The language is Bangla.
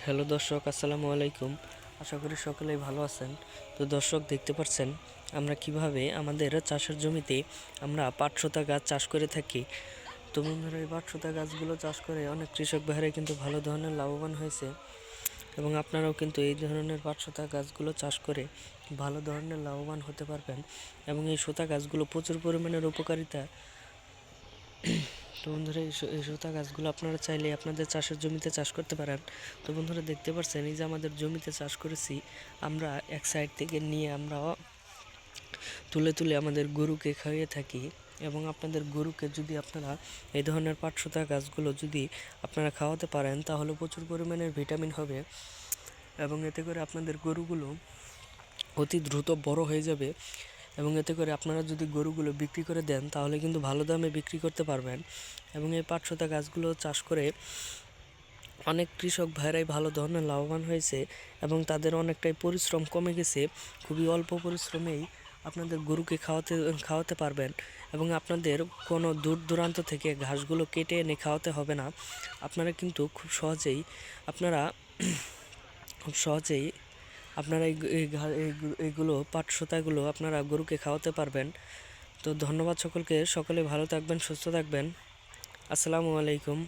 হ্যালো দর্শক, আসসালামু আলাইকুম। আশা করি সকলেই ভালো আছেন। তো দর্শক, দেখতে পাচ্ছেন আমরা কিভাবে আমাদের চাষের জমিতে আমরা পাটশোতা গাছ চাষ করে থাকি। তো বন্ধুরা, এই পাটশোতা গাছগুলো চাষ করে অনেক কৃষক ভাইরা কিন্তু ভালো ধরনের লাভবান হয়েছে, এবং আপনারাও কিন্তু এই ধরনের পাটশোতা গাছগুলো চাষ করে ভালো ধরনের লাভবান হতে পারবেন। এবং এই শোতা গাছগুলো প্রচুর পরিমাণের উপকারিতা। তো বন্ধুরা, এই শোতা গাছগুলো আপনারা চাইলে আপনাদের চাষের জমিতে চাষ করতে পারেন। তো বন্ধুরা, দেখতে পাচ্ছেন এই যে আমাদের জমিতে চাষ করেছি, আমরা এক সাইড থেকে নিয়ে আমরা তুলে তুলে আমাদের গরুকে খাইয়ে থাকি। এবং আপনাদের গরুকে যদি আপনারা এই ধরনের পাটশোতা গাছগুলো যদি আপনারা খাওয়াতে পারেন, তাহলে প্রচুর পরিমাণের ভিটামিন হবে, এবং এতে করে আপনাদের গরুগুলো অতি দ্রুত বড় হয়ে যাবে। এবং এতে করে আপনারা যদি গরুগুলো বিক্রি করে দেন, তাহলে কিন্তু ভালো দামে বিক্রি করতে পারবেন। এবং এই পাটশোতা গাছগুলো চাষ করে অনেক কৃষক ভাইরাই ভালো ধরনের লাভবান হয়েছে, এবং তাদের অনেকটাই পরিশ্রম কমে গেছে। খুবই অল্প পরিশ্রমেই আপনাদের গরুকে খাওয়াতে পারবেন, এবং আপনাদের কোনো দূর দূরান্ত থেকে ঘাসগুলো কেটে এনে খাওয়াতে হবে না। আপনারা কিন্তু খুব সহজেই আপনারা এইগুলো পাটশোতাগুলো আপনারা গরুকে খাওয়াতে পারবেন। তো ধন্যবাদ সকলকে। সকলে ভালো থাকবেন, সুস্থ থাকবেন। আসসালামু আলাইকুম।